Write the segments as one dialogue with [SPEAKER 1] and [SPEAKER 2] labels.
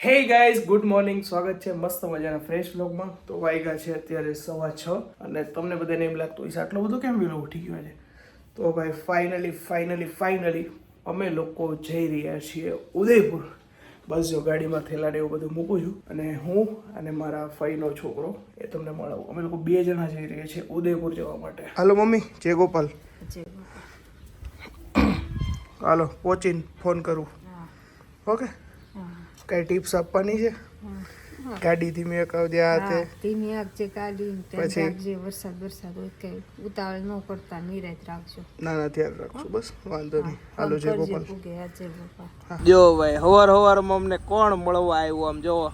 [SPEAKER 1] Hey guys, good morning. સ્વાગત છે મસ્ત મજાના ફ્રેશ વ્લોગમાં. તો વાગ્યા છે અત્યારે 6:15 અને તમને બધાને એમ લાગતું હોય છે આટલો બધો કેમ વહેલો ઉઠી ગયો છે. તો ભાઈ ફાઇનલી અમે લોકો જઈ રહ્યા છીએ ઉદયપુર. બસ જો ગાડીમાં થેલાને એવું બધું મૂકું છું અને હું અને મારા ફઈનો છોકરો એ તમને મળાવું. અમે લોકો 2 જણા જઈ રહ્યા છીએ ઉદયપુર જવા માટે. હાલો મમ્મી, જય ગોપાલ. હાલો પહોંચીને ફોન કરું. ઓકે, કઈ ટિપ્સ આપવાની છે? ગાડી ધીમી અકાવજે આ તે
[SPEAKER 2] ધીમી આપજે ગાડી,
[SPEAKER 1] પછી
[SPEAKER 2] રાખજે. વરસાદ હોય કઈ ઉતાવળ ન કરતા, નિરાત રાખજો.
[SPEAKER 1] ના ધ્યાન રાખશું, બસ વાંધો નહીં. હાલો જય ગોપાલ.
[SPEAKER 2] ગોપાલ.
[SPEAKER 1] જો ભાઈ હવારમાં અમને કોણ મળવા આવ્યું? આમ જોવો.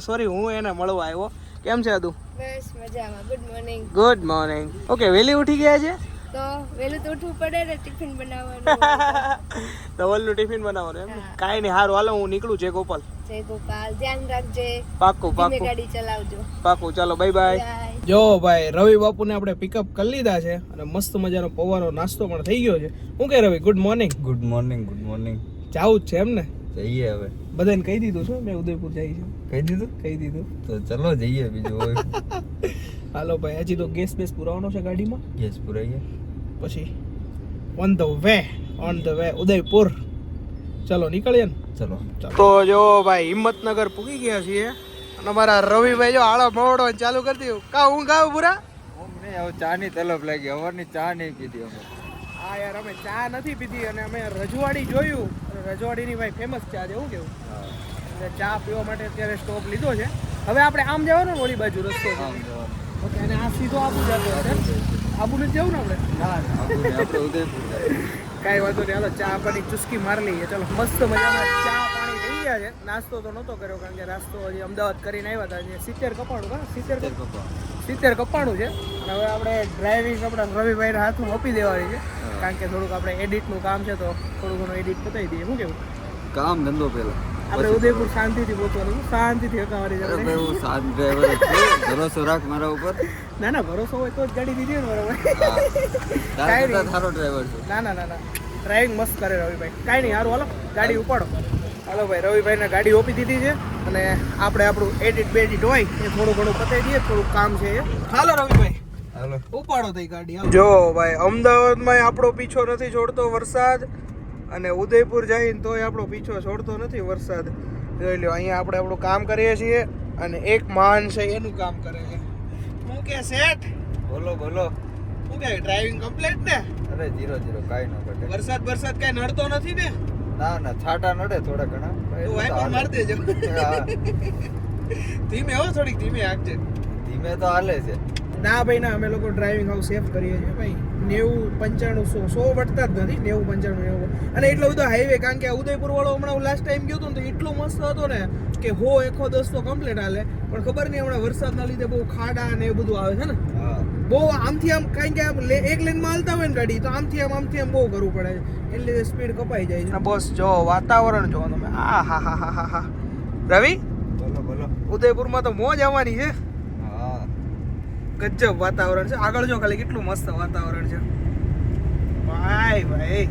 [SPEAKER 1] સોરી હું એને મળવા આવ્યો. કેમ છે તું?
[SPEAKER 2] બસ મજામાં. Good morning.
[SPEAKER 1] Good morning. Okay, વહેલી ઉઠી ગયા છે
[SPEAKER 2] તો વહેલું તો ઉઠવું પડે ને, ટિફિન બનાવવાનું.
[SPEAKER 1] તો વલ્લું ટિફિન બનાવવાનું એમ? કાંઈ નહીં, સારું હાલો હું નીકળું. જય ગોપાલ.
[SPEAKER 2] જય ગોપાલ. ધ્યાન રાખજે.
[SPEAKER 1] પાક્કું
[SPEAKER 2] ગાડી ચલાવજો.
[SPEAKER 1] પાક્કું. ચાલો બાય બાય. જો ભાઈ રવિ બાપુને આપણે પિકઅપ કરી લીધા છે અને મસ્ત મજાનો પૌવાનો નાસ્તો પણ થઈ ગયો છે. શું કે Ravi? Good morning.
[SPEAKER 3] Good morning.
[SPEAKER 1] જાવું જ છે એમ ને?
[SPEAKER 3] જઈએ હવે.
[SPEAKER 1] બધાને કહી દીધું છે મેં ઉદયપુર જાય છે.
[SPEAKER 3] કહી દીધું
[SPEAKER 1] તો
[SPEAKER 3] ચલો જઈએ. બીજું હોય
[SPEAKER 1] હાલો ભાઈ, હજી તો ગેસ બેસ પુરાવાનો છે ગાડીમાં.
[SPEAKER 3] ગેસ પુરાઈએ
[SPEAKER 1] પછી ઓન ધ વે ઉદયપુર. ચલો નીકળીએ ને.
[SPEAKER 3] ચલો.
[SPEAKER 1] તો જો ભાઈ હિંમતનગર પૂગી ગયા છીએ અને અમારા રવિભાઈ જો આળો મોડો ચાલુ કરી દીધું. કા હું ગાવ પૂરા?
[SPEAKER 3] અમને હવે ચા ની તલબ લાગી. અવારની ચા નહીં પીધી અમે.
[SPEAKER 1] હા યાર, અમે ચા નથી પીધી અને અમે રજવાડી જોયું. રજવાડીની ભાઈ ફેમસ ચા છે. એવું કેવું? એટલે ચા પીવા માટે અત્યારે સ્ટોપ લીધો છે. હવે આપણે આમ જવાનું ને, ઓલી બાજુ રસ્તો છે. ઓકે, અને આ સીધો આબુ જતો હશે. આબુ નથી જવું ને આપણે?
[SPEAKER 3] આપણે ઉદયપુર
[SPEAKER 1] કાંઈ વાંધો નહીં. હાલો ચા પાણી ચુસ્કી મારી લઈએ. ચલો મસ્ત મજાના ચા પાણી થઈ ગયા છે. નાસ્તો તો નહોતો કર્યો કારણ કે નાસ્તો હજી અમદાવાદ કરીને આવ્યા હતા. 70 કપાણું કા 70 કપાણું છે. અને હવે આપણે ડ્રાઇવિંગ આપણા રવિભાઈના હાથમાં આપી દેવાની છે કારણ કે થોડુંક આપણે એડિટનું કામ છે તો થોડું ઘણું એડિટ પતાવી દઈએ. શું કેવું?
[SPEAKER 3] કામ ધંધો પેલા
[SPEAKER 1] આપણે ઉદયપુર શાંતિથી પહોંચવાનું, શાંતિથી હકાવાની છે.
[SPEAKER 3] હું સાત ડ્રાઈવર છું. ભરોસો રાખ મારા ઉપર.
[SPEAKER 1] ના ભરોસો હોય તો જ ગાડી દીધી ને બરાબર.
[SPEAKER 3] સારો ડ્રાઈવર છું.
[SPEAKER 1] ના ડ્રાઇવિંગ મસ્ત કરે રવિભાઈ. કાંઈ નહીં, સારું હાલો ગાડી ઉપાડો. હાલો ભાઈ, રવિભાઈને ગાડી ઓપી દીધી છે અને આપણે આપણું એડિટ હોય એ થોડું ઘણું પતાવી દઈએ. થોડુંક કામ છે એ. હાલો રવિભાઈ,
[SPEAKER 3] હાલો
[SPEAKER 1] ઉપાડો થઈ ગાડી. જો ભાઈ, અમદાવાદમાં આપણો પીછો નથી છોડતો વરસાદ અને ઉદયપુર જઈને તોય આપણો પીછો છોડતો નથી વરસાદ. જોઈ લો, અહીંયા આપણે આપણું કામ કરીએ છીએ અને એક માન છે એનું કામ કરે છે. શું કે સેટ?
[SPEAKER 3] બોલો.
[SPEAKER 1] શું કે ડ્રાઇવિંગ કમ્પ્લીટ ને?
[SPEAKER 3] અરે 0 કાઈ ન ઘટે.
[SPEAKER 1] વરસાદ કઈ નડતો નથી ને?
[SPEAKER 3] ના છાટા નડે થોડા ઘણા.
[SPEAKER 1] તું વાઈપર માર દેજો. ધીમે હો, થોડીક ધીમે હાંકજે.
[SPEAKER 3] ધીમે તો હાલે છે.
[SPEAKER 1] ના ભાઈ ના, અમે લોકો ડ્રાઇવિંગ હાઉસ સેફ કરીએ છીએ ભાઈ. 90 95 100 વટતા જ નથી. 90 95 અને એટલો બધો હાઈવે કારણ કે આ ઉદયપુર વાળો હમણાં લાસ્ટ ટાઈમ ગયો હતો ને તો એટલો મસ્ત હતો ને કે 110 તો કમ્પ્લીટ હાલે. પણ ખબર નહીં હમણાં વરસાદના લીધે બહુ ખાડા ને એ બધું આવે છે ને. બહુ આમથી આમ કારણ કે આમ એક લેનમાં હાલતા હોય ને ગાડી તો આમથી આમ બહુ કરવું પડે છે. એટલે સ્પીડ કપાઈ જાય છે. બસ જો વાતાવરણ જો તમે. હા રવિ,
[SPEAKER 3] બોલો.
[SPEAKER 1] ઉદયપુરમાં તો મોજ આવવાની છે. ગજબ વાતાવરણ છે. આગળ જો ખાલી કેટલું મસ્ત વાતાવરણ છે ભાઈ.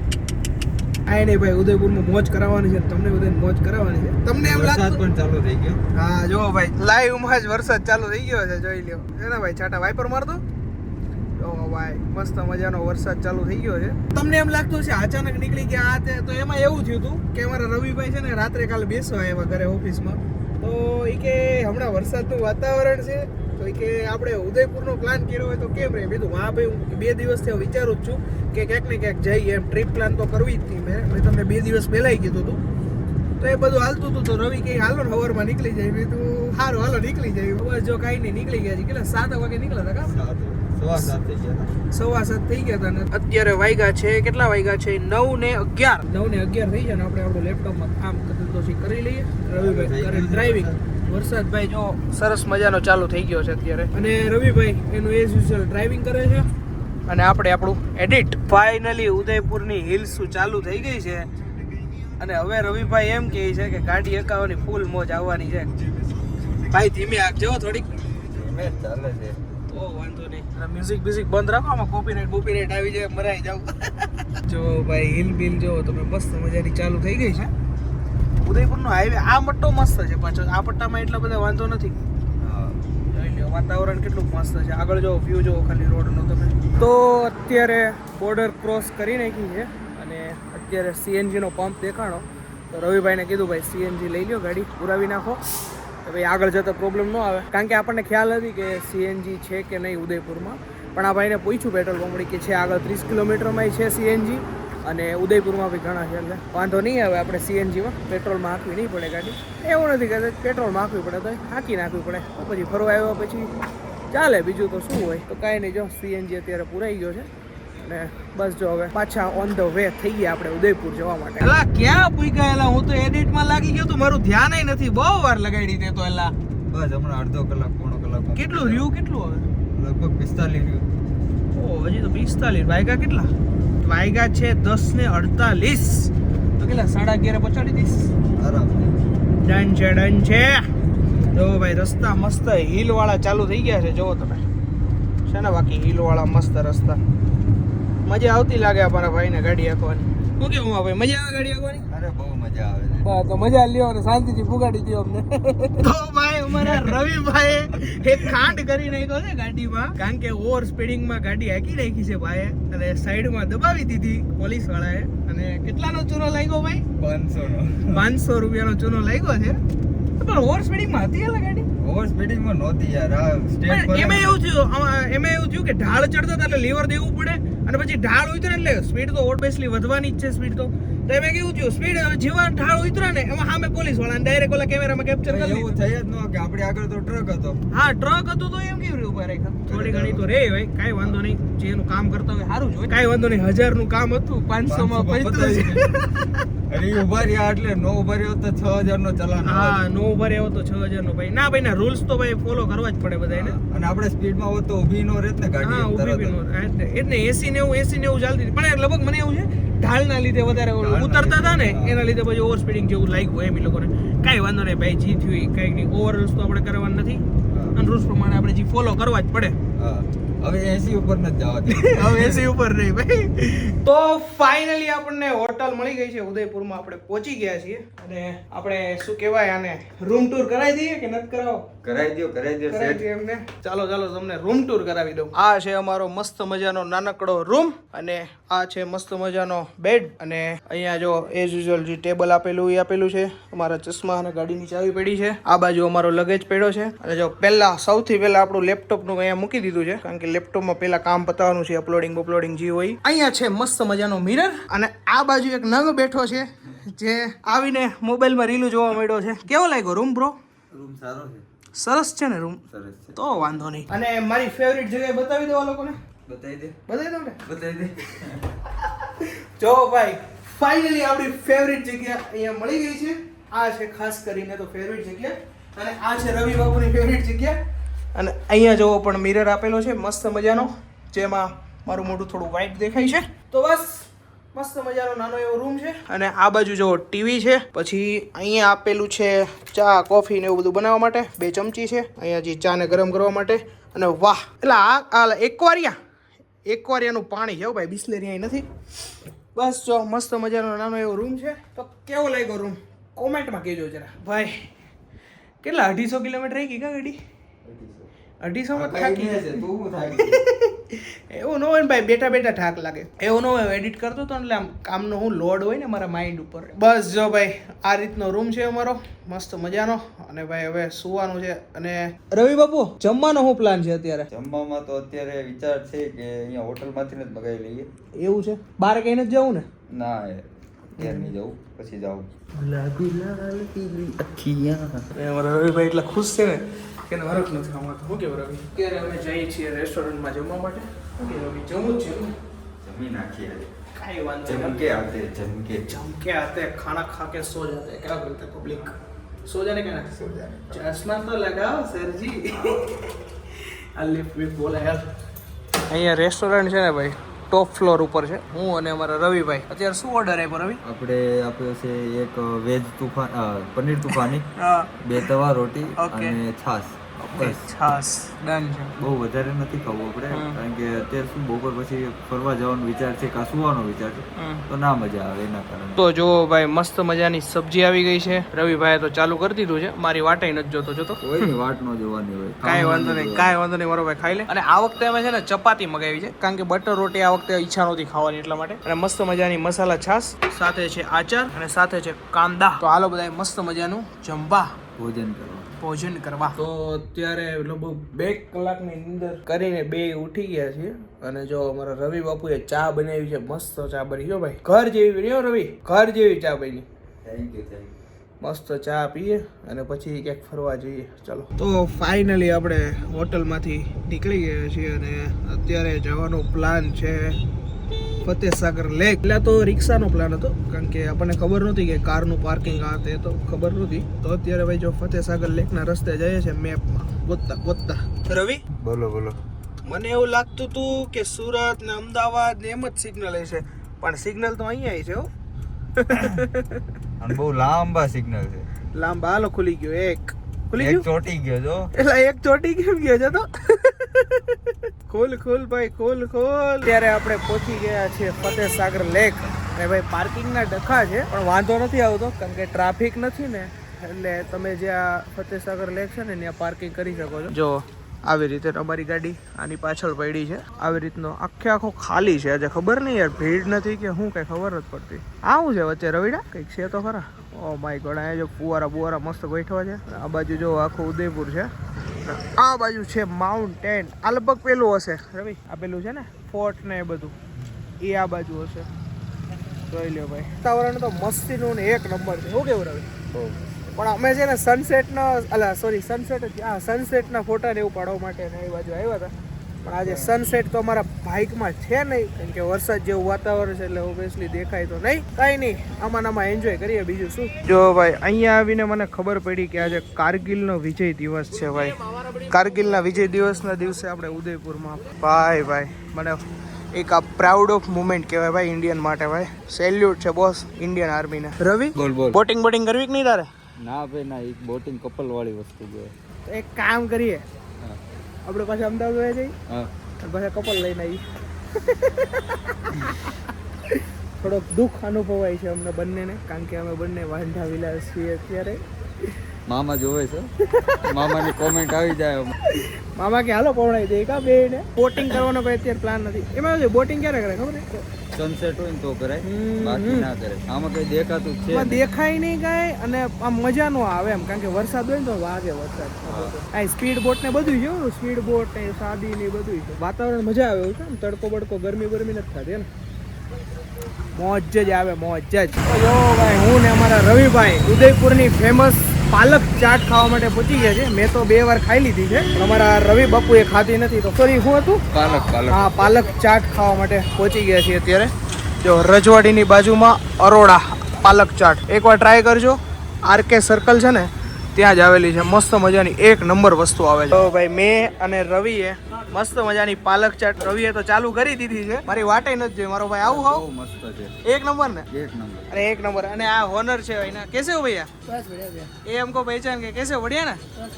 [SPEAKER 1] આય નહીં ભાઈ, ઉદયપુરમાં મોજ કરાવવાની છે. તમને બધાને મોજ કરાવવાની છે. તમને એમ
[SPEAKER 3] વરસાદ
[SPEAKER 1] લાગતું
[SPEAKER 3] પણ ચાલુ થઈ ગયો.
[SPEAKER 1] હા જો ભાઈ, લાઈવમાં જ વરસાદ ચાલુ થઈ ગયો છે. જોઈ લ્યો છે ને ભાઈ. છાટા વાઈપર મારતો. જો ભાઈ, મસ્ત મજાનો વરસાદ ચાલુ થઈ ગયો છે. તમને એમ લાગતું છે અચાનક નીકળી ગયા આ તે, તો એમાં એવું થયું હતું કે અમારા રવિભાઈ છે ને રાત્રે કાલે બેસવા આવ્યા ઘરે ઓફિસમાં. તો એ કે હમણાં વરસાદનું વાતાવરણ છે તો એ કે આપણે ઉદયપુરનો પ્લાન કર્યો હોય તો કેમ રહે? કીધું હા ભાઈ, હું 2 દિવસથી વિચારું જ છું કે ક્યાંક ને ક્યાંક જઈએ એમ. ટ્રીપ પ્લાન તો કરવી જ હતી. મેં તમને 2 દિવસ પહેલાંય કીધું હતું. તો એ બધું હાલતું હતું તો રવિ કે હાલો ને સવારમાં નીકળી જાય. મેં તું સારું હાલો નીકળી જાય. બસ જો કાંઈ નહીં, નીકળી ગયા છે. કેટલા 7 વાગે નીકળ્યા હતા કા?
[SPEAKER 3] 7 થઈ ગયા.
[SPEAKER 1] 7:15 થઈ ગયા હતા ને અત્યારે વાગ્યા છે કેટલા વાગ્યા છે? 9:11 થઈ ગયા ને આપણે આપણું લેપટોપમાં કામ તો કરી લઈએ. રવિભાઈ કરે ડ્રાઇવિંગ. વરસાદ ભાઈ જો સરસ મજાનો ચાલુ થઈ ગયો છે અત્યારે અને રવિભાઈ એનું એઝ યુઝ્યુઅલ ડ્રાઇવિંગ કરે છે અને આપણે આપણું એડિટ. ફાઇનલી ઉદયપુરની હિલ્સ ચાલુ થઈ ગઈ છે અને હવે રવિભાઈ એમ કહે છે કે ગાડી હકાવવાની ફૂલ મોજ આવવાની છે. ભાઈ ધીમે હાંકજો થોડીક.
[SPEAKER 3] ધીમે ચાલે છે.
[SPEAKER 1] વાંધો નહીં. મ્યુઝિક બંધ રાખો, આમાં કોપીરાઇટ આવી જાય, મરાઈ જાવ. જો ભાઈ હિલ બિલ જો તમે મસ્ત મજાની ચાલુ થઈ ગઈ છે. ઉદયપુરનો હાઈવે આ પટ્ટો મસ્ત છે પાછો. આ પટ્ટામાં એટલા બધા વાંધો નથી. જોઈ લ્યો વાતાવરણ કેટલું મસ્ત છે. આગળ જો વ્યૂ જો ખાલી રોડનો તમે. તો અત્યારે બોર્ડર ક્રોસ કરી નાખી છે અને અત્યારે સીએનજી નો પંપ દેખાણો. તો રવિભાઈને કીધું ભાઈ સીએનજી લઈ લ્યો, ગાડી પુરાવી નાખો તો ભાઈ આગળ જતા પ્રોબ્લેમ ન આવે. કારણ કે આપણને ખ્યાલ નથી કે સીએનજી છે કે નહીં ઉદયપુરમાં. પણ આ ભાઈને પૂછ્યું પેટ્રોલ પંપડી કે છે આગળ 30 કિલોમીટરમાં છે સીએનજી અને ઉદયપુરમાં બી ઘણા છે. એટલે વાંધો નહીં આવે, આપણે સીએનજીમાં પેટ્રોલમાં હાંકવી નહીં પડે ગાડી. એવું નથી કે પેટ્રોલમાં હાંકવી પડે તો હાંકી નાખવી પડે તો પછી ફરવા આવ્યા પછી ચાલે. બીજું તો શું હોય. તો કાંઈ નહીં, જો સીએનજી અત્યારે પુરાઈ ગયો છે અને બસ જો હવે પાછા ઓન ધ વે થઈ ગયા આપણે ઉદયપુર જવા માટે. એલા ક્યાં પૂગ્યા? એલા હું તો એડિટમાં લાગી ગયો તો મારું ધ્યાન નથી. બહુ વાર લગાડી દે તો એલા.
[SPEAKER 3] બસ હમણાં અડધો કલાક પોણો કલાક.
[SPEAKER 1] કેટલું રહ્યું? કેટલું હવે?
[SPEAKER 3] લગભગ 45 રહ્યું.
[SPEAKER 1] ઓ હજી તો 45. વાયગા કેટલા? વાયગા છે 10:48. તો કેટલા 11:30 પહોંચાડી દઈશ
[SPEAKER 3] આરામ.
[SPEAKER 1] ડન છે, ડન છે. જો ભાઈ રસ્તા મસ્ત હિલ વાળા ચાલુ થઈ ગયા છે. જોવો તમે છે ને, બાકી હિલ વાળા મસ્ત રસ્તા. મજા આવતી લાગે અમારા ભાઈને ગાડી હાંકવાની. શું કેવું ભાઈ, મજા આવે ગાડી હાંકવાની?
[SPEAKER 3] અરે બહુ મજા આવે છે.
[SPEAKER 1] બસ તો મજા લ્યો અને શાંતિથી પુગાડી દો અમને. તો ભાઈ અમારા રવિભાઈ એક કાંડ કરી નાખ્યો છે ગાડીમાં. કારણ કે ઓવર સ્પીડિંગમાં ગાડી હાંકી નાખી છે ભાઈ અને સાઈડમાં દબાવી દીધી પોલીસ વાળાએ. અને કેટલાનો ચૂનો લાગ્યો ભાઈ?
[SPEAKER 3] 500 નો.
[SPEAKER 1] 500 રૂપિયાનો ચૂનો લાગ્યો છે. પણ ઓવર સ્પીડિંગમાં હતી એટલે ગાડી.
[SPEAKER 3] ઓવર સ્પીડિંગમાં નહોતી યાર. આ સ્ટેટ પર
[SPEAKER 1] એમાં એવું થયું કે ઢાળ ચડતા હતા એટલે લીવર દેવું પડે અને પછી ઢાળ ઉતરે એટલે સ્પીડ તો ઓબ્વિયસલી વધવાની જ છે સ્પીડ તો એમાં કેવું થયું સ્પીડ જેવા ઢાળ ઉતરે ને એમાં સામે પોલીસ વાળા ડાયરેક્ટ ઓલા કેમેરામાં કેપ્ચર કરી
[SPEAKER 3] એવું થઈ જ ન કે આપણે આગળ તો ટ્રક હતો.
[SPEAKER 1] હા ટ્રક હતું તો એમ કેવું ઉભા રાખ્યા. થોડી ઘણી તો રે ભાઈ, કાંઈ વાંધો નહીં. જેનું કામ કરતા હોય સારું જ હોય. કાંઈ વાંધો નહીં. 1000 નું કામ હતું 500 માં પૈતું છે.
[SPEAKER 3] અને એ ઉભા રહ્યા એટલે નો ઉભા રહ્યો તો 6000 નો ચલાન.
[SPEAKER 1] હા નો ઉભા રહ્યો તો 6000 નો ભાઈ. ના ભાઈ ના રૂલ્સ તો ભાઈ ફોલો કરવા જ પડે બધાને.
[SPEAKER 3] અને આપણે સ્પીડમાં હોત તો ઊભી નો રહેત ને ગાડી.
[SPEAKER 1] હા ઊભી બી નો એટલે 80 90 ચાલતી હતી. પણ લગભગ મને એવું છે ઢાળના લીધે વધારે ઉતરતા હતા ને એના લીધે પછી ઓવર સ્પીડિંગ જેવું લાગ્યું એમ એ લોકોને. કાંઈ વાંધો નહીં ભાઈ, જી થયું કાંઈ નહીં. ઓવર રૂલ્સ તો આપણે કરવાના નથી અને રૂલ્સ પ્રમાણે આપણે જે ફોલો કરવા જ પડે.
[SPEAKER 3] હવે 80 ઉપર ન જવા દે.
[SPEAKER 1] હવે 80 ઉપર નહીં ભાઈ. તો ફાઇનલી આપણને હોટલ મળી ગઈ છે ઉદયપુરમાં. આપણે પહોંચી ગયા છીએ અને આપણે શું કહેવાય આને રૂમ ટૂર કરાવી દઈએ કે નથી કરાવો?
[SPEAKER 3] કરાવી દો
[SPEAKER 1] એમને. ચાલો તમને રૂમ ટૂર કરાવી દઉં. આ છે અમારો મસ્ત મજાનો નાનકડો રૂમ અને આ છે મસ્ત મજાનો બેડ અને અહીંયા જો એઝ યુઝ્યુઅલ જે ટેબલ આપેલું એ આપેલું છે. અમારા ચશ્મા અને ગાડીની ચાવી પડી છે. આ બાજુ અમારો લગેજ પડ્યો છે અને જો સૌથી પહેલા આપણું લેપટોપનું અહીંયા મૂકી દીધું છે કારણ કે લેપટોપમાં પહેલા કામ પતાવવાનું છે, અપલોડિંગ જે હોય. અહીંયા છે મસ્ત મજાનો મિરર અને આ બાજુ એક નંગ બેઠો છે જે આવીને મોબાઈલમાં રીલું જોવા મળ્યો છે. કેવો લાગ્યો રૂમ બ્રો?
[SPEAKER 3] રૂમ સારો છે.
[SPEAKER 1] સરસ છે ને રૂમ?
[SPEAKER 3] સરસ છે.
[SPEAKER 1] તો વાંધો નહીં. અને મારી ફેવરિટ જગ્યાએ બતાવી દો આ લોકોને.
[SPEAKER 3] બતાવી
[SPEAKER 1] દો ને.
[SPEAKER 3] દે
[SPEAKER 1] જો ભાઈ ફાઇનલી આપણી ફેવરિટ જગ્યા અહીંયા મળી ગઈ છે. આ છે ખાસ કરીને તો ફેવરિટ જગ્યા અને આ છે રવિ બાબુની ફેવરિટ જગ્યા. અને અહીંયા જોવો પણ મિરર આપેલો છે મસ્ત મજાનો જેમાં મારું મોઢું થોડું વ્હાઈટ દેખાય છે. તો બસ મસ્ત મજાનો નાનો એવો રૂમ છે અને આ બાજુ જો ટીવી છે. પછી અહીંયા આપેલું છે ચા કોફી ને એવું બધું બનાવવા માટે 2 ચમચી છે. અહીંયા જે ચા ને ગરમ કરવા માટે. અને વાહ એટલે આ એકવારિયાનું પાણી છે ભાઈ, બિસ્લેરી અહીં નથી. બસ જો મસ્ત મજાનો નાનો એવો રૂમ છે. તો કેવો લાગ્યો રૂમ કોમેન્ટમાં કહેજો જરા ભાઈ. કેટલા 250 કિલોમીટર રહી ગઈ કા ગાડી? 250 થાકી જશે. એવું ન હોય ને ભાઈ, બેઠા થાક લાગે. એવું ન હોય એડિટ કરતો તો એટલે આમ કામનો હું લોડ હોય ને મારા માઇન્ડ ઉપર. બસ જો ભાઈ આ રીતનો રૂમ છે અમારો મસ્ત મજાનો. અને ભાઈ હવે સુવાનું છે. અને રવિ બાપુ જમવાનો શું પ્લાન છે અત્યારે?
[SPEAKER 3] જમવામાં તો અત્યારે વિચાર છે કે અહીંયા હોટલમાંથી જ મગાવી લઈએ.
[SPEAKER 1] એવું છે? બહાર કઈ નથી જવું ને?
[SPEAKER 3] ના અત્યારે નહીં જવું, પછી જાઉં.
[SPEAKER 1] અમારા રવિભાઈ એટલા ખુશ છે ને કે હરખ નથી ખાવાનું. શું કેવું રવિ? અત્યારે અમે જઈએ છીએ રેસ્ટોરન્ટમાં જમવા માટે. શું કે રવિ જમવું જ છે ને?
[SPEAKER 3] જમી નાખીએ.
[SPEAKER 1] કાંઈ વાંધો
[SPEAKER 3] जमके
[SPEAKER 1] आते खाना खा के सो जाते हैं. क्या बोलते हैं पब्लिक? सो जाने का ना? चश्मा तो लगाओ सर जी. આ લિફ્ટ વિફ બોલે યાર. અહીંયા રેસ્ટોરન્ટ છે ને ભાઈ ટોપ ફ્લોર ઉપર છે. હું અને અમારા રવિભાઈ અત્યારે શું ઓર્ડર આપ્યો રવિ?
[SPEAKER 3] આપણે આપ્યો છે એક વેજ પનીર તુફાની,
[SPEAKER 1] હા
[SPEAKER 3] 2 તવા રોટી અને છાશ.
[SPEAKER 1] ઓકે છાસ ડન છે.
[SPEAKER 3] બહુ વધારે નથી ખાવું આપણે
[SPEAKER 1] હમ.
[SPEAKER 3] કારણ કે અત્યારે શું બપોર પછી ફરવા જવાનો વિચાર છે કાં સુવાનો વિચાર છે તો ના મજા આવે એના કારણે.
[SPEAKER 1] તો જો ભાઈ મસ્ત મજાની સબ્જી આવી ગઈ છે. રવિભાઈએ તો ચાલુ કરી દીધું છે. મારી વાટે નથી જોતો
[SPEAKER 3] કોઈની વાટ ન જોવાની હોય.
[SPEAKER 1] કાંઈ વાંધો નહીં મારો ભાઈ ખાઈ લે. અને આ વખતે અમે છે ને ચપાતી મગાવી છે કારણ કે બટર રોટી આ વખતે ઈચ્છા નહોતી ખાવાની એટલા માટે. અને મસ્ત મજાની મસાલા છાસ સાથે છે આચાર અને સાથે છે કાંદા. તો હાલો બધા મસ્ત મજાનું જમવા ભોજન કરવા. તો અત્યારે લગભગ 2 કલાકની અંદર કરીને 2 ઉઠી ગયા છીએ. અને જો અમારા રવિ બાપુએ ચા બનાવી છે. મસ્ત ચા બની ગયો ભાઈ, ઘર જેવી બની હો રવિ, ઘર જેવી ચા બની.
[SPEAKER 3] Thank you.
[SPEAKER 1] મસ્ત ચા પીએ અને પછી ક્યાંક ફરવા જઈએ. ચલો તો ફાઇનલી આપણે હોટલમાંથી નીકળી ગયા છીએ અને અત્યારે જવાનો પ્લાન છે ફતેસાગર લેક. એટલે તો રિક્ષાનો પ્લાન હતો કારણ કે આપણને ખબર નહોતી કે કારનું પાર્કિંગ આ તે તો ખબર નહોતી. તો અત્યારે ભાઈ જો ફતેસાગર લેકના રસ્તે જઈએ છે મેપમાં ગોતતા. રવિ
[SPEAKER 3] બોલો.
[SPEAKER 1] મને એવું લાગતું હતું કે સુરત ને અમદાવાદ ને એમ જ સિગ્નલ હશે, પણ સિગ્નલ તો અહીંયા છે હો.
[SPEAKER 3] અને બહુ લાંબા સિગ્નલ છે.
[SPEAKER 1] લાંબા હાલો ખુલી ગયો. એક
[SPEAKER 3] ચોટી ગયો જો.
[SPEAKER 1] એટલે એક ચોટી કેમ ગયો છે તો ખોલ ભાઈ ખોલ. ત્યારે આપણે પહોંચી ગયા છીએ ફતેસાગર લેક. અને ભાઈ પાર્કિંગના ડખા છે પણ વાંધો નથી આવતો કારણ કે ટ્રાફિક નથી ને, એટલે તમે જ્યાં ફતેસાગર લેક છે ને ત્યાં પાર્કિંગ કરી શકો છો. જો આવી રીતે અમારી ગાડી આની પાછળ પડી છે. આવી રીતનો આખો ખાલી છે. આજે ખબર નહીં યાર ભીડ નથી કે શું કઈ ખબર નથી પડતી. આવું છે વચ્ચે રવિડા કંઈક છે તો ખરા. ઓ માય ગોડ, અહીંયા જો ફુવારા મસ્ત ગોઠવા છે. આ બાજુ જો આખું ઉદયપુર છે. આ બાજુ છે માઉન્ટેન. આ લગભગ પેલું હશે રવિ, આ પેલું છે ને ફોર્ટ ને એ બધું, એ આ બાજુ હશે. જોઈ લ્યો ભાઈ, વાતાવરણ તો મસ્તીનું ને એક નંબર છે. શું કેવું રવિ? પણ અમે છે ને સનસેટના ફોટા ને એવું પાડવા માટે ને એ બાજુ આવ્યા હતા. પણ આજે સનસેટ તો અમારા બાઇકમાં છે નહીં કારણ કે વરસાદ જેવું વાતાવરણ છે એટલે ઓબ્વિયસલી દેખાય તો નહીં. કાંઈ નહીં, આમાં એન્જોય કરીએ બીજું શું. જો ભાઈ અહીંયા આવીને મને ખબર પડી કે આજે કારગિલનો વિજય દિવસ છે ભાઈ. કારગિલના વિજય દિવસના દિવસે આપણે ઉદયપુરમાં ભાઈ મને એક આ પ્રાઉડ ઓફ મુમેન્ટ કહેવાય ભાઈ ઇન્ડિયન માટે. ભાઈ સેલ્યુટ છે બોસ ઇન્ડિયન આર્મીને. રવિ
[SPEAKER 3] બોલ.
[SPEAKER 1] બોટિંગ કરવી કે નહીં તારે?
[SPEAKER 3] ના ભાઈ ના, એક બોટિંગ કપલ વાળી વસ્તુ છે.
[SPEAKER 1] તો એક કામ કરીએ, આપણે પાછા અમદાવાદ વયા જઈએ
[SPEAKER 3] હા,
[SPEAKER 1] અને પાછા કપલ લઈને આવી. થોડોક દુઃખ અનુભવાય છે અમને બંનેને કારણ કે અમે બંને વાંઢા વિલાસ છીએ અત્યારે.
[SPEAKER 3] મામા જોવે છે, મામાની કોમેન્ટ આવી જાય.
[SPEAKER 1] મામા કે હાલો પવડાવી દે કા બેને. બોટિંગ કરવાનો કોઈ અત્યારે પ્લાન નથી. એમાં બોટિંગ ક્યારે કરે ખબર છે?
[SPEAKER 3] સનસેટ હોય ને તો કરાય, બાકી ના કરે. આમાં કઈ દેખાતું જ છે,
[SPEAKER 1] દેખાય નહીં કાંઈ અને આમ મજા નો આવે એમ કારણ કે વરસાદ હોય ને તો વાગે વરસાદ. આ સ્પીડ બોટ ને બધું છે, સ્પીડ બોટ ને સાદી ને બધું છે. વાતાવરણ મજા આવે એવું છે. તડકો બડકો ગરમી નથી થતી ને, મોજ જ આવે મોજ જ. જો ભાઈ હું ને અમારા રવિભાઈ ઉદયપુરની ફેમસ પાલક ચાટ ખાવા માટે પહોંચી ગયા છે. મેં તો 2 વાર ખાઈ લીધી છે પણ અમારા રવિ બાપુએ ખાધી નથી. તો સોરી શું હતું? પાલક ચાટ ખાવા માટે પહોંચી ગયા છીએ અત્યારે. જો રજવાડીની બાજુમાં અરોડા પાલક ચાટ એકવાર ટ્રાય કરજો. RK સર્કલ છે ને ત્યાં જ આવેલી છે. મસ્ત મજાની એક નંબર વસ્તુ આવે છે. તો ભાઈ મેં અને રવિએ મસ્ત મજાની પાલક ચાટ રવિએ તો ચાલુ કરી દીધી છે. મારી વાટે નથી જોઈ. મારો ભાઈ આવું
[SPEAKER 3] બહુ મસ્ત છે,
[SPEAKER 1] એક નંબર ને
[SPEAKER 3] એક નંબર.
[SPEAKER 1] अरे एक नंबर. અને આ હોનर છે ભાઈ ના. कैसे हो भैया? बस बढ़िया भैया. ये हमको पहचान के कैसे हो? बढ़िया ना? बस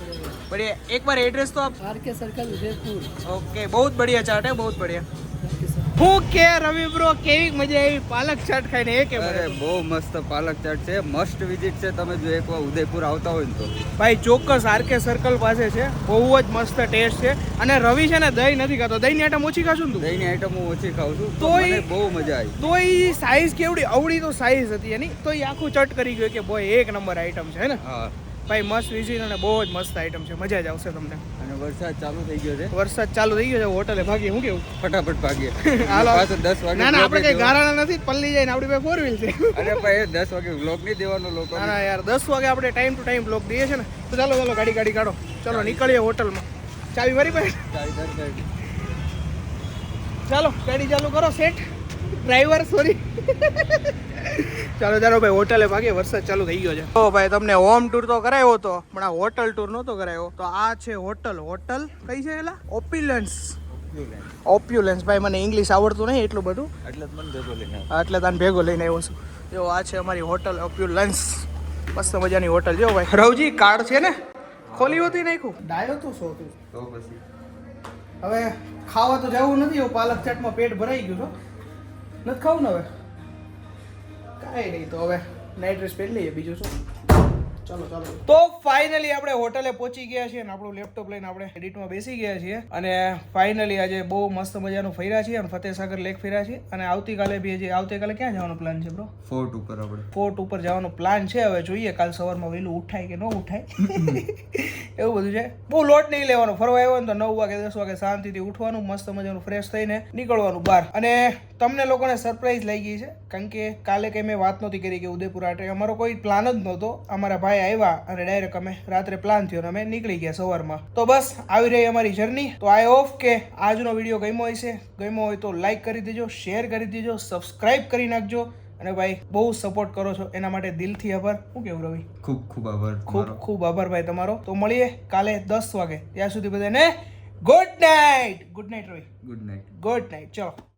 [SPEAKER 1] बढ़िया. एक बार एड्रेस तो आप RK सर्कल उदयपुर. ओके, बहुत बढ़िया चाट है, बहुत बढ़िया. હું કે રવિ બ્રો કેવી મજા આવી પાલક ચાટ ખાઈને? એ કે
[SPEAKER 3] અરે બહુ મસ્ત પાલક ચાટ છે, મસ્ટ વિઝિટ છે. તમે જો એકવાર ઉદયપુર આવતા હોય ને તો
[SPEAKER 1] ભાઈ ચોક્કસ RK સર્કલ પાસે છે. બહુ જ મસ્ત ટેસ્ટ છે. અને રવિ છે ને દહીં નથી ખાતો. દહીંની આઈટમ ઓછી ખાશું ને તું?
[SPEAKER 3] દહીંની આઈટમ હું ઓછી ખાઉં છું તો
[SPEAKER 1] તોય
[SPEAKER 3] મને બહુ મજા આવી.
[SPEAKER 1] તો એ સાઈઝ કેવડી અવળી તો સાઈઝ હતી એની, તો એ આખું ચટ કરી ગયો કે બોય એક નંબર આઈટમ છે ને.
[SPEAKER 3] હા
[SPEAKER 1] ભાઈ મસ્ત વિઝિટ અને બહુ જ મસ્ત આઈટમ છે. મજા જ આવશે તમને.
[SPEAKER 3] અને વરસાદ ચાલુ થઈ ગયો છે.
[SPEAKER 1] વરસાદ ચાલુ થઈ ગયો છે. હોટલે ભાગીએ. હું કેવું?
[SPEAKER 3] ફટાફટ ભાગીએ.
[SPEAKER 1] હાલો.
[SPEAKER 3] પાછો 10 વાગે.
[SPEAKER 1] ના આપણે કઈ ગારાણા નથી. પલ્લી જાય ને આપણી પાસે 4 વ્હીલ છે.
[SPEAKER 3] અરે ભાઈ 10 વાગે વ્લોગ નહીં દેવાનો લોકો.
[SPEAKER 1] ના યાર 10 વાગે આપણે ટાઈમ ટુ ટાઈમ બ્લોક દઈએ છે ને. તો ચાલો ગાડી કાઢો. ચલો નીકળીએ હોટલમાં. ચાવી મારી પાસે. ચાલો ગાડી ચાલુ કરો. Set driver sorry. ચાલો ભાઈ હોટલે ભાગીએ. વરસાદ ચાલુ થઈ ગયો છે. તો ભાઈ તમને હોમ ટૂર તો કરાયો હતો પણ આ હોટલ ટૂર નહોતો કરાયો. તો આ છે હોટલ કઈ છે એલા? ઓપ્યુલન્સ. ભાઈ મને ઇંગ્લિશ આવડતું નહીં એટલું બધું,
[SPEAKER 3] એટલે જ મને ભેગો લઈને
[SPEAKER 1] એટલે તને ભેગો લઈને આવ્યો છું. જો આ છે અમારી હોટલ ઓપ્યુલન્સ. મસ્ત મજાની હોટલ. જો ભાઈ રવજી કાર્ડ છે ને ખોલી હોતી નાખ્યું ડાયો તો શું હતું
[SPEAKER 3] તો પછી
[SPEAKER 1] હવે ખાવા તો જવું નથી એવું પાલક ચાટમાં પેટ ભરાઈ ગયું છો નથી ખાવું ને હવે કાંઈ નહીં તો હવે નાઇટ ડ્રેસ પહેરી લઈએ બીજું શું ચાલો ચાલો તો ફાઇનલી આપણે હોટલે પહોંચી ગયા છીએ અને આપણું લેપટોપ લઈને આપણે એડિટમાં બેસી ગયા છીએ અને ફાઇનલી આજે બહુ મસ્ત મજાનું ફર્યા છીએ અને ફતેહસાગર લેક ફર્યા છીએ અને આવતીકાલે બી હજી આવતીકાલે ક્યાં જવાનો પ્લાન છે બ્રો
[SPEAKER 3] ફોર્ટ ઉપર આપણે
[SPEAKER 1] ફોર્ટ ઉપર જવાનો પ્લાન છે હવે જોઈએ કાલ સવારમાં વહેલું ઉઠાય કે ન ઉઠાય એવું બધું છે બહુ લોટ નહીં લેવાનો ફરવા આવ્યો ને તો 9 વાગે 10 વાગે શાંતિથી ઉઠવાનું મસ્ત મજાનું ફ્રેશ થઈને નીકળવાનું બહાર અને તમને લોકોને સરપ્રાઈઝ લઈ ગઈ છે કારણ કે કાલે કંઈ મેં વાત નહોતી કરી કે ઉદયપુર આટે અમારો કોઈ પ્લાન જ નહોતો અમારા ભાઈ આવ્યા અને ડાયરેક્ટ અમે રાત્રે પ્લાન થયો અને અમે નીકળી ગયા સવારમાં તો બસ આવી રહી અમારી જર્ની તો આઈ હોપ કે આજનો વિડીયો ગમ્યો હોય તો લાઈક કરી દેજો શેર કરી દેજો સબસ્ક્રાઇબ કરી નાખજો અને ભાઈ બહુ સપોર્ટ કરો છો એના માટે દિલથી આભાર શું કેવું રવિ
[SPEAKER 3] ખૂબ ખૂબ આભાર
[SPEAKER 1] ખૂબ આભાર ભાઈ તમારો તો મળીએ કાલે 10 વાગે ત્યાં સુધી બધાને ગુડ નાઇટ રવિ
[SPEAKER 3] ગુડ નાઇટ
[SPEAKER 1] ચલો